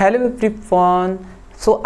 Hello everyone.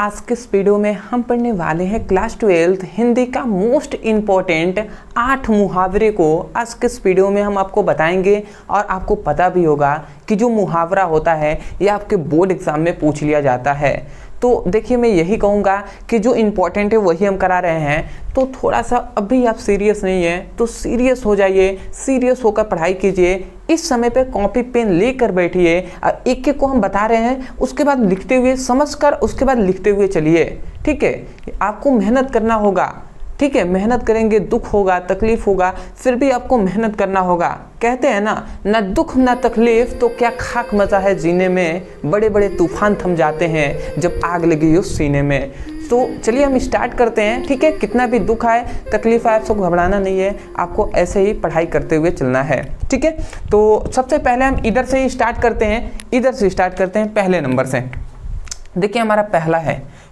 आज के इस वीडियो में हम पढ़ने वाले हैं क्लास 12 हिंदी का मोस्ट इम्पॉर्टेंट 8 मुहावरे को। आज के इस वीडियो में हम आपको बताएंगे और आपको पता भी होगा कि जो मुहावरा होता है ये आपके बोर्ड एग्जाम में पूछ लिया जाता है। तो देखिए, मैं यही कहूँगा कि जो इम्पोर्टेंट है वही हम करा रहे हैं। तो थोड़ा सा अभी आप सीरियस नहीं हैं तो सीरियस हो जाइए, सीरियस होकर पढ़ाई कीजिए। इस समय पे कॉपी पेन लेकर बैठिए और एक एक को हम बता रहे हैं, उसके बाद लिखते हुए समझकर उसके बाद लिखते हुए चलिए। ठीक है, आपको मेहनत करना होगा। ठीक है, मेहनत करेंगे, दुख होगा, तकलीफ होगा, फिर भी आपको मेहनत करना होगा। कहते हैं ना दुख ना तकलीफ तो क्या खाक मजा है जीने में, बड़े बड़े तूफान थम जाते हैं जब आग लगी उस सीने में। तो चलिए हम स्टार्ट करते हैं। ठीक है, कितना भी दुख आए, तकलीफ आए, आपको घबराना नहीं है, आपको ऐसे ही पढ़ाई करते हुए चलना है। ठीक है, तो सबसे पहले हम इधर से ही स्टार्ट करते हैं, इधर से स्टार्ट करते हैं पहले नंबर से। देखिए, हमारा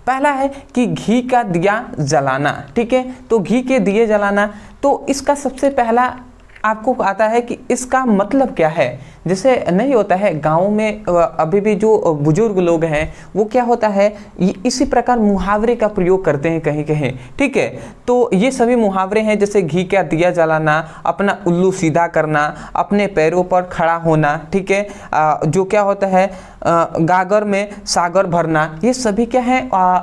पहला है कि घी का दिया जलाना। ठीक है, तो घी के दिए जलाना, तो इसका सबसे पहला आपको आता है कि इसका मतलब क्या है। जैसे नहीं होता है गाँव में अभी भी जो बुजुर्ग लोग हैं वो क्या होता है, इसी प्रकार मुहावरे का प्रयोग करते हैं कहीं कहीं। ठीक है, तो ये सभी मुहावरे हैं, जैसे घी का दिया जलाना, अपना उल्लू सीधा करना, अपने पैरों पर खड़ा होना। ठीक है, जो क्या होता है गागर में सागर भरना, ये सभी क्या है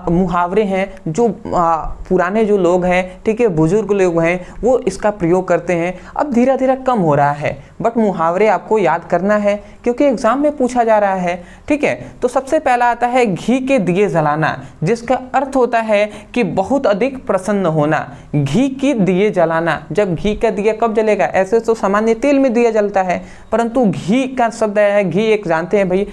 मुहावरे हैं जो पुराने जो लोग हैं, ठीक है, बुजुर्ग लोग हैं, वो इसका प्रयोग करते हैं। अब धीरे धीरे कम हो रहा है, बट मुहावरे आपको याद करना है क्योंकि एग्जाम में पूछा जा रहा है। ठीक है, तो सबसे पहला आता है घी के दिए जलाना, जिसका अर्थ होता है कि बहुत अधिक प्रसन्न होना। घी के दिए जलाना, जब घी का दिया कब जलेगा, ऐसे तो सामान्य तेल में दिया जलता है, परंतु घी का शब्द है, घी एक जानते हैं भाई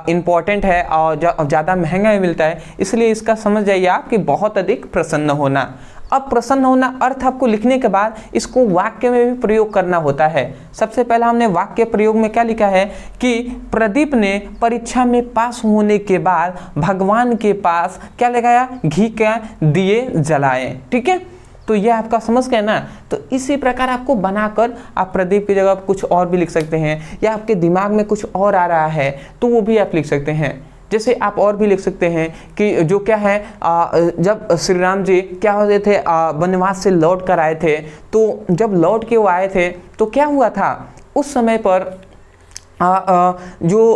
इंपॉर्टेंट है और ज़्यादा महंगा ही मिलता है, इसलिए इसका समझ जाइए आप कि बहुत अधिक प्रसन्न होना। अब प्रसन्न होना अर्थ आपको लिखने के बाद इसको वाक्य में भी प्रयोग करना होता है। सबसे पहला हमने वाक्य प्रयोग में क्या लिखा है कि प्रदीप ने परीक्षा में पास होने के बाद भगवान के पास क्या लगाया, घी का दिए जलाए। ठीक है, तो ये आपका समझ गए ना। तो इसी प्रकार आपको बनाकर आप प्रदीप की जगह कुछ और भी लिख सकते हैं, या आपके दिमाग में कुछ और आ रहा है तो वो भी आप लिख सकते हैं। जैसे आप और भी लिख सकते हैं कि जो क्या है जब श्री राम जी क्या होते थे, वनवास से लौट कर आए थे, तो जब लौट के वो आए थे तो क्या हुआ था उस समय पर जो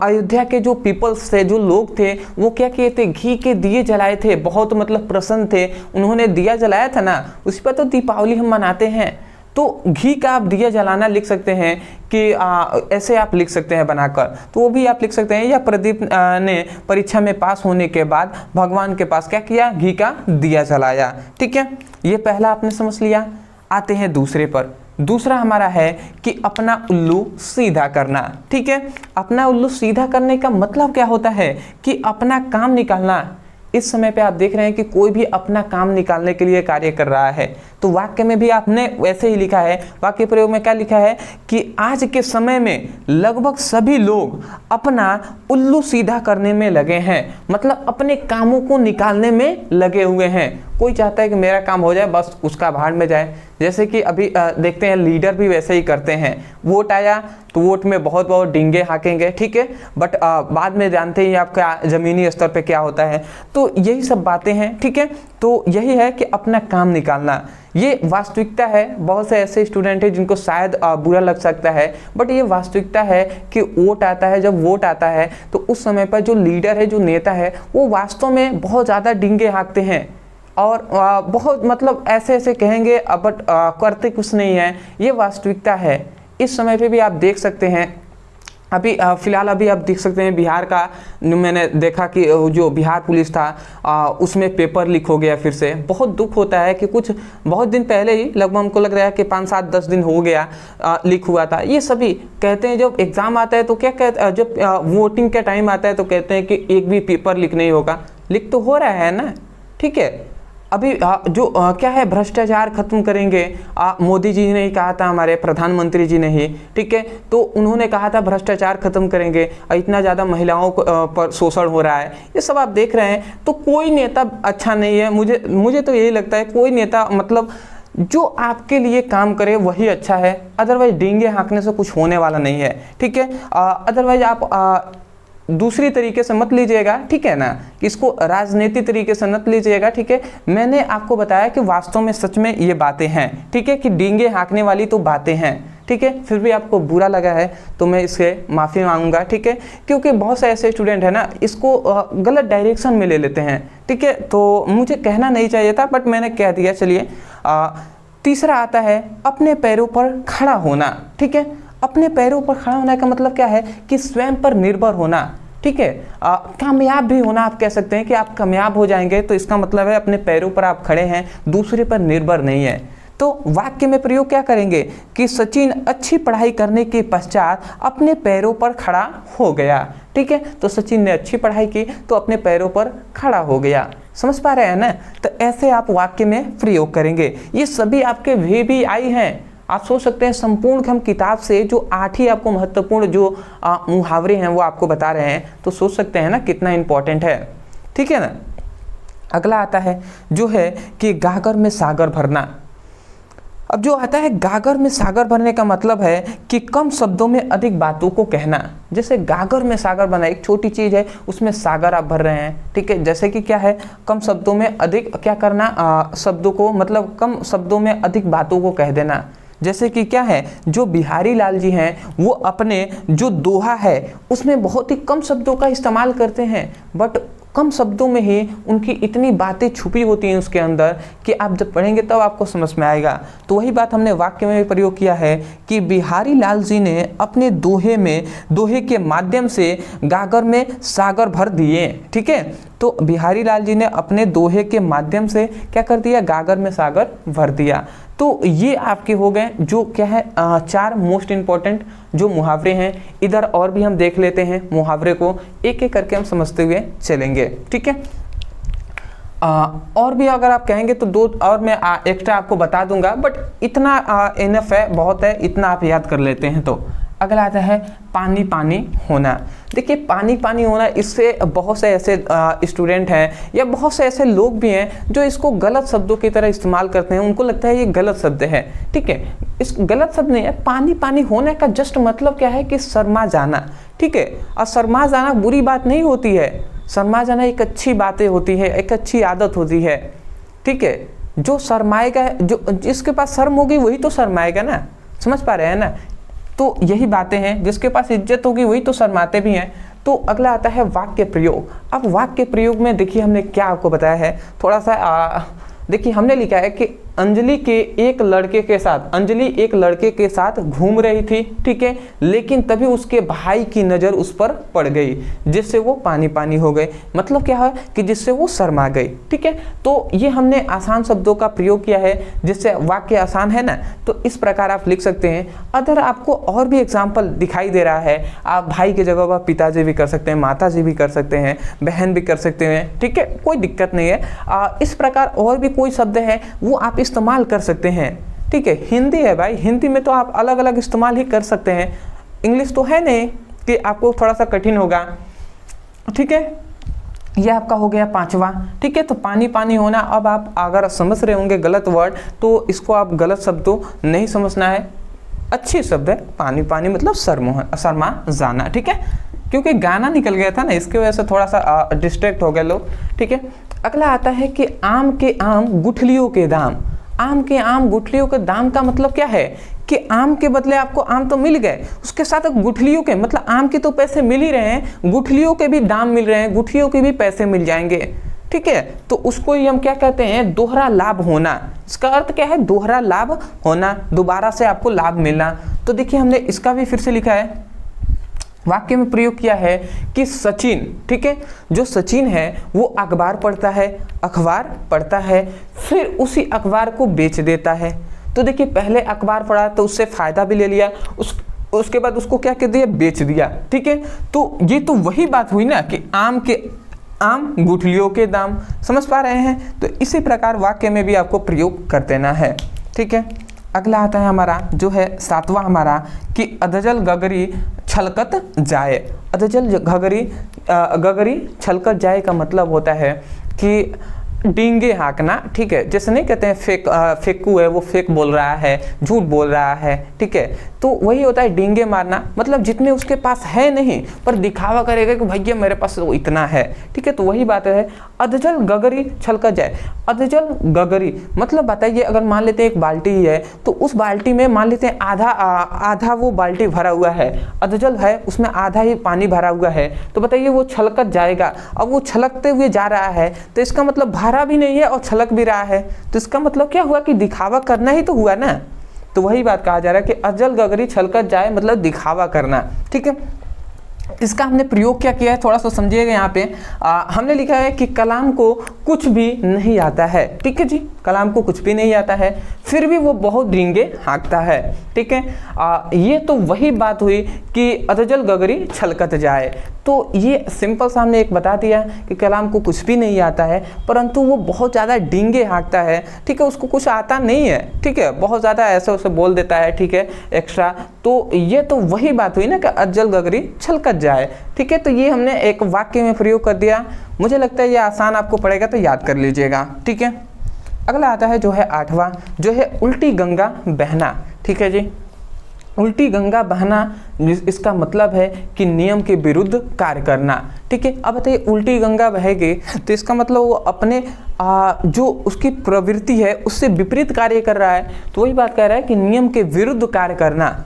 अयोध्या के जो पीपल्स थे, जो लोग थे, वो क्या किए थे, घी के दिए जलाए थे, बहुत मतलब प्रसन्न थे। उन्होंने दिया जलाया था ना, उस पर तो दीपावली हम मनाते हैं। तो घी का आप दिया जलाना लिख सकते हैं कि ऐसे आप लिख सकते हैं बनाकर, तो वो भी आप लिख सकते हैं। या प्रदीप ने परीक्षा में पास होने के बाद भगवान के पास क्या किया, घी का दिया जलाया। ठीक है, ये पहला आपने समझ लिया। आते हैं दूसरे पर। दूसरा हमारा है कि अपना उल्लू सीधा करना। ठीक है, अपना उल्लू सीधा करने का मतलब क्या होता है कि अपना काम निकालना। इस समय पे आप देख रहे हैं कि कोई भी अपना काम निकालने के लिए कार्य कर रहा है, तो वाक्य में भी आपने वैसे ही लिखा है। वाक्य प्रयोग में क्या लिखा है कि आज के समय में लगभग सभी लोग अपना उल्लू सीधा करने में लगे हैं, मतलब अपने कामों को निकालने में लगे हुए हैं। कोई चाहता है कि मेरा काम हो जाए, बस उसका भाड़ में जाए। जैसे कि अभी देखते हैं लीडर भी वैसे ही करते हैं, वोट आया तो वोट में बहुत बहुत डिंगे हाँकेंगे। ठीक है, बट बाद में जानते ही आपका ज़मीनी स्तर पे क्या होता है। तो यही सब बातें हैं। ठीक है, तो यही है कि अपना काम निकालना, ये वास्तविकता है। बहुत से ऐसे स्टूडेंट हैं जिनको शायद बुरा लग सकता है, बट ये वास्तविकता है कि वोट आता है, जब वोट आता है तो उस समय पर जो लीडर है, जो नेता है, वो वास्तव में बहुत ज़्यादा डिंगे हाँकते हैं और बहुत मतलब ऐसे ऐसे कहेंगे, बट करते कुछ नहीं है। ये वास्तविकता है। इस समय पे भी आप देख सकते हैं, अभी फिलहाल अभी आप देख सकते हैं बिहार का, मैंने देखा कि जो बिहार पुलिस था उसमें पेपर लीक हो गया फिर से। बहुत दुख होता है कि कुछ बहुत दिन पहले ही, लगभग हमको लग रहा है कि 5-7-10 दिन हो गया लीक हुआ था। ये सभी कहते हैं जब एग्ज़ाम आता है तो क्या कहते हैं, जब वोटिंग का टाइम आता है तो कहते हैं कि एक भी पेपर लीक नहीं होगा। लीक तो हो रहा है ना। ठीक है, अभी जो क्या है, भ्रष्टाचार खत्म करेंगे, मोदी जी ने ही कहा था, हमारे प्रधानमंत्री जी ने ही। ठीक है, तो उन्होंने कहा था भ्रष्टाचार खत्म करेंगे, इतना ज़्यादा महिलाओं पर शोषण हो रहा है, ये सब आप देख रहे हैं। तो कोई नेता अच्छा नहीं है, मुझे तो यही लगता है, कोई नेता मतलब जो आपके लिए काम करे वही अच्छा है। अदरवाइज डींगे हाँकने से कुछ होने वाला नहीं है। ठीक है, अदरवाइज आप दूसरी तरीके से मत लीजिएगा, ठीक है ना, कि इसको राजनीतिक तरीके से मत लीजिएगा, ठीक है। मैंने आपको बताया कि वास्तव में सच में ये बातें हैं, ठीक है, कि डींगे हाँकने वाली तो बातें हैं, ठीक है। फिर भी आपको बुरा लगा है तो मैं इससे माफ़ी मांगूंगा, ठीक है, क्योंकि बहुत से ऐसे स्टूडेंट है ना, इसको गलत डायरेक्शन में ले लेते हैं, ठीक है। तो मुझे कहना नहीं चाहिए था, बट मैंने कह दिया। चलिए, तीसरा आता है अपने पैरों पर खड़ा होना, ठीक है। अपने पैरों पर खड़ा होने का मतलब क्या है कि स्वयं पर निर्भर होना, ठीक है। कामयाब भी होना, आप कह सकते हैं कि आप कामयाब हो जाएंगे, तो इसका मतलब है अपने पैरों पर आप खड़े हैं, दूसरे पर निर्भर नहीं है। तो वाक्य में प्रयोग क्या करेंगे कि सचिन अच्छी पढ़ाई करने के पश्चात अपने पैरों पर खड़ा हो गया, ठीक है। तो सचिन ने अच्छी पढ़ाई की तो अपने पैरों पर खड़ा हो गया। समझ पा रहे हैं ना? तो ऐसे आप वाक्य में प्रयोग करेंगे। ये सभी आपके VBI हैं। आप सोच सकते हैं संपूर्ण हम किताब से जो 8 ही आपको महत्वपूर्ण जो मुहावरे हैं वो आपको बता रहे हैं, तो सोच सकते हैं ना कितना इंपॉर्टेंट है, ठीक है ना। अगला आता है जो है कि गागर में सागर भरना। अब जो आता है गागर में सागर भरने का मतलब है कि कम शब्दों में अधिक बातों को कहना। जैसे गागर में सागर बना, एक छोटी चीज़ है उसमें सागर आप भर रहे हैं, ठीक है। जैसे कि क्या है, कम शब्दों में अधिक क्या करना, शब्दों को मतलब कम शब्दों में अधिक बातों को कह देना। जैसे कि क्या है, जो बिहारी लाल जी हैं वो अपने जो दोहा है उसमें बहुत ही कम शब्दों का इस्तेमाल करते हैं, बट कम शब्दों में ही उनकी इतनी बातें छुपी होती हैं उसके अंदर कि आप जब पढ़ेंगे तब आपको समझ में आएगा। तो वही बात हमने वाक्य में भी प्रयोग किया है कि बिहारी लाल जी ने अपने दोहे के माध्यम से गागर में सागर भर दिए, ठीक है। तो बिहारी लाल जी ने अपने दोहे के माध्यम से क्या कर दिया, गागर में सागर भर दिया। तो ये आपके हो गए जो क्या है 4 मोस्ट इम्पॉर्टेंट जो मुहावरे हैं। इधर और भी हम देख लेते हैं मुहावरे को, एक एक करके हम समझते हुए चलेंगे, ठीक है। और भी अगर आप कहेंगे तो 2 और मैं एक्स्ट्रा आपको बता दूंगा, बट इतना इनफ है, बहुत है, इतना आप याद कर लेते हैं। तो अगला आता है पानी पानी होना। देखिए पानी पानी होना, इससे बहुत से ऐसे स्टूडेंट हैं या बहुत से ऐसे लोग भी हैं जो इसको गलत शब्दों की तरह इस्तेमाल करते हैं। उनको लगता है ये गलत शब्द है, ठीक है। इस गलत शब्द नहीं है। पानी पानी होने का जस्ट मतलब क्या है कि शर्मा जाना, ठीक है। और शर्मा जाना बुरी बात नहीं होती है, शर्मा जाना एक अच्छी बातें होती है, एक अच्छी आदत होती है, ठीक है। जो शर्माएगा, जो जिसके पास शर्म होगी वही तो शर्माएगा ना, समझ पा रहे हैं ना। तो यही बातें हैं, जिसके पास इज्जत होगी वही तो शर्माते भी हैं। तो अगला आता है वाक्य प्रयोग। अब वाक्य प्रयोग में देखिए हमने क्या आपको बताया है, थोड़ा सा देखिए हमने लिखा है कि अंजलि एक लड़के के साथ घूम रही थी, ठीक है, लेकिन तभी उसके भाई की नज़र उस पर पड़ गई, जिससे वो पानी पानी हो गए। मतलब क्या है कि जिससे वो शर्मा गई, ठीक है। तो ये हमने आसान शब्दों का प्रयोग किया है जिससे वाक्य आसान है ना, तो इस प्रकार आप लिख सकते हैं। अगर आपको और भी एग्जाम्पल दिखाई दे रहा है, आप भाई की जगह पर पिताजी भी कर सकते हैं, माता जी भी कर सकते हैं, बहन भी कर सकते हैं, ठीक है, कोई दिक्कत नहीं है। इस प्रकार और भी कोई शब्द है वो आप इस्तेमाल कर सकते हैं, ठीक है। हिंदी है भाई, हिंदी में तो आप अलग अलग इस्तेमाल ही कर सकते हैं। इंग्लिश तो है नहीं कि आपको थोड़ा सा कठिन होगा, ठीक है। यह आपका हो गया 5वां, ठीक है। तो पानी पानी होना, अब आप अगर समझ रहे होंगे गलत वर्ड तो इसको आप गलत शब्द तो नहीं समझना है, अच्छी शब्द है। पानी पानी मतलब शर्मा जाना, ठीक है, क्योंकि गाना निकल गया था ना, इसकी वजह से थोड़ा सा डिस्ट्रैक्ट हो गए लोग, ठीक है। अगला आता है कि आम के आम गुठलियों के दाम। आम के आम गुठलियों के दाम का मतलब क्या है कि आम के बदले आपको आम तो मिल गए, उसके साथ गुठलियों के मतलब आम के तो पैसे मिल ही रहे हैं, गुठलियों के भी दाम मिल रहे हैं, गुठलियों के भी पैसे मिल जाएंगे, ठीक है। तो उसको ही हम क्या कहते हैं, दोहरा लाभ होना। इसका अर्थ क्या है, दोहरा लाभ होना, दोबारा से आपको लाभ मिलना। तो देखिए हमने इसका भी फिर से लिखा है, वाक्य में प्रयोग किया है कि सचिन, ठीक है, जो सचिन है वो अखबार पढ़ता है, फिर उसी अखबार को बेच देता है। तो देखिए पहले अखबार पढ़ा तो उससे फायदा भी ले लिया, उसके बाद उसको क्या कर दिया, बेच दिया, ठीक है। तो ये तो वही बात हुई ना कि आम गुठलियों के दाम, समझ पा रहे हैं। तो इसी प्रकार वाक्य में भी आपको प्रयोग कर देना है, ठीक है। अगला आता है हमारा जो है 7वां हमारा कि अधजल गगरी छलकत जाए। अधजल गगरी छलकत जाए का मतलब होता है कि डींगे हाँकना, ठीक है, जैसे नहीं कहते हैं फेकू है वो फेक बोल रहा है, झूठ बोल रहा है, ठीक है, तो वही होता है डींगे मारना, मतलब जितने उसके पास है नहीं पर दिखावा करेगा कि भैया मेरे पास तो इतना है, ठीक है, तो वही बात है। अधजल गगरी छलका जाए, अधजल गगरी मतलब बताइए, अगर मान लेते हैं एक बाल्टी है तो उस बाल्टी में मान लेते हैं आधा वो बाल्टी भरा हुआ है, अधजल है उसमें आधा ही पानी भरा हुआ है, तो बताइए वो छलकत जाएगा। अब वो छलकते हुए जा रहा है तो इसका मतलब भरा भी नहीं है और छलक भी रहा है, तो इसका मतलब क्या हुआ कि दिखावा करना ही तो हुआ ना। तो वही बात कहा जा रहा है कि अधजल गगरी छलकत जाए मतलब दिखावा करना, ठीक है। इसका हमने प्रयोग क्या किया है थोड़ा सा समझिएगा। यहाँ पे हमने लिखा है कि कलाम को कुछ भी नहीं आता है, ठीक है जी, कलाम को कुछ भी नहीं आता है फिर भी वो बहुत डींगे हाँकता है, ठीक है। ये तो वही बात हुई कि अधजल गगरी छलकत जाए, तो ये सिंपल सा हमने एक बता दिया कि कलाम को कुछ भी नहीं आता है परंतु वो बहुत ज़्यादा डींगे हाँकता है, ठीक है, उसको कुछ आता नहीं है, ठीक है, बहुत ज़्यादा ऐसे उसे बोल देता है, ठीक है, एक्स्ट्रा। तो ये तो वही बात हुई ना कि अधजल गगरी छलकत जाए, ठीक है। तो ये हमने एक वाक्य में प्रयोग कर दिया, मुझे लगता है ये आसान आपको पड़ेगा तो याद कर लीजिएगा, ठीक है। अगला आता है जो है 8वां, जो है उल्टी गंगा बहना, ठीक है जी। उल्टी गंगा बहना इसका मतलब है कि नियम के विरुद्ध कार्य करना, ठीक है। अब बताइए उल्टी गंगा बहेगी तो इसका मतलब वो अपने जो उसकी प्रवृत्ति है उससे विपरीत कार्य कर रहा है, तो वही बात कह रहा है कि नियम के विरुद्ध कार्य करना।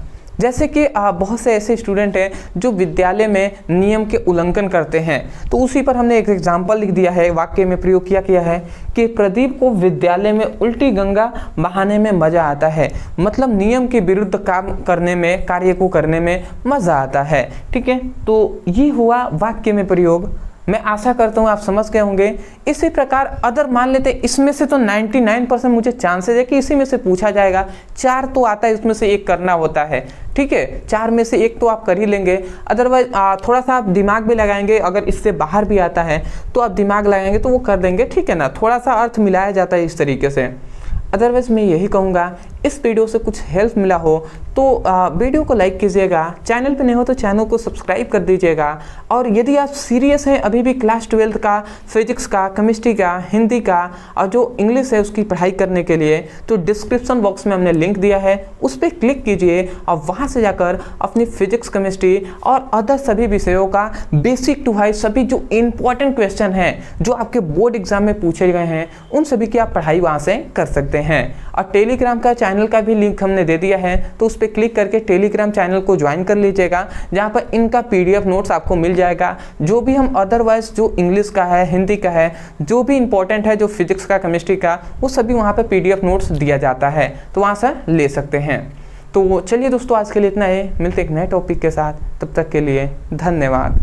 जैसे कि बहुत से ऐसे स्टूडेंट हैं जो विद्यालय में नियम के उल्लंघन करते हैं, तो उसी पर हमने एक एग्जाम्पल लिख दिया है, वाक्य में प्रयोग किया है कि प्रदीप को विद्यालय में उल्टी गंगा बहाने में मजा आता है, मतलब नियम के विरुद्ध काम करने में, कार्य को करने में मजा आता है, ठीक है। तो ये हुआ वाक्य में प्रयोग, मैं आशा करता हूँ आप समझ गए होंगे। इसी प्रकार अदर मान लेते इसमें से तो 99% मुझे चांसेस है कि इसी में से पूछा जाएगा, 4 तो आता है उसमें से एक करना होता है, ठीक है, 4 में से एक तो आप कर ही लेंगे, अदरवाइज थोड़ा सा आप दिमाग भी लगाएंगे, अगर इससे बाहर भी आता है तो आप दिमाग लगाएंगे तो वो कर देंगे, ठीक है ना, थोड़ा सा अर्थ मिलाया जाता है इस तरीके से। अदरवाइज मैं यही कहूँगा इस वीडियो से कुछ हेल्प मिला हो तो वीडियो को लाइक कीजिएगा, चैनल पे नहीं हो तो चैनल को सब्सक्राइब कर दीजिएगा, और यदि आप सीरियस हैं अभी भी क्लास 12th का फिजिक्स का, केमिस्ट्री का, हिंदी का और जो इंग्लिश है उसकी पढ़ाई करने के लिए, तो डिस्क्रिप्शन बॉक्स में हमने लिंक दिया है, उस पर क्लिक कीजिए और वहाँ से जाकर अपनी फिजिक्स, केमिस्ट्री और अदर सभी विषयों का बेसिक टू हाई सभी जो इंपॉर्टेंट क्वेश्चन हैं जो आपके बोर्ड एग्जाम में पूछे गए हैं उन सभी की आप पढ़ाई वहाँ से कर सकते हैं। और टेलीग्राम का चैनल का भी लिंक हमने दे दिया है, तो उस पर क्लिक करके टेलीग्राम चैनल को ज्वाइन कर लीजिएगा, जहाँ पर इनका PDF नोट्स आपको मिल जाएगा, जो भी हम अदरवाइज जो इंग्लिश का है, हिंदी का है, जो भी इंपॉर्टेंट है, जो फिजिक्स का, केमिस्ट्री का, वो सभी वहाँ पर PDF नोट्स दिया जाता है, तो वहाँ से ले सकते हैं। तो चलिए दोस्तों आज के लिए इतना है, मिलते एक नए टॉपिक के साथ, तब तक के लिए धन्यवाद।